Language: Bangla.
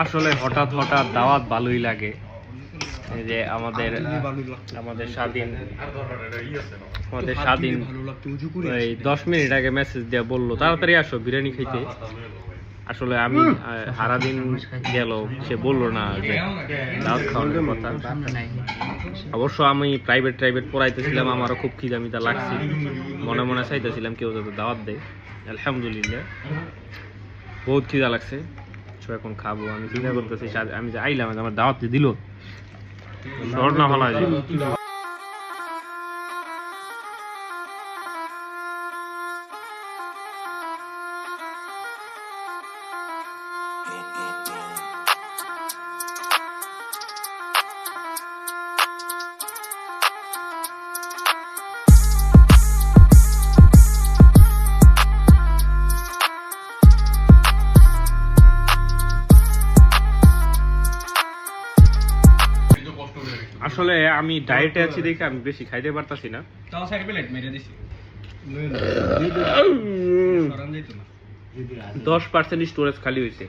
আসলে হঠাৎ হঠাৎ দাওয়াত ভালোই লাগে। এই যে আমাদের স্বাধীন এই 10 মিনিট আগে মেসেজ দিয়ে বললো তাড়াতাড়ি আসো বিরিয়ানি খাইতে। আসলে আমি সারাদিন গেল, সে বললো না যে দাওয়াত খাওয়ানোর কথা। অবশ্য আমি প্রাইভেট পড়াইতেছিলাম, আমারও খুব খিদামিদা লাগছে, মনে মনে চাইতেছিলাম কেউ যাতে দাওয়াত দেয়। আলহামদুলিল্লাহ বহুত খিদা লাগছে, তো এখন খাবো। আমি চিন্তা করতেছি আমি যে আইলাম আমার দাওয়াত দিল শহর না হলো। আসলে আমি ডায়েটে আছি দেখে আমি বেশি খাইতে পারতাছি না। 10% স্টোরেজ খালি হয়েছে।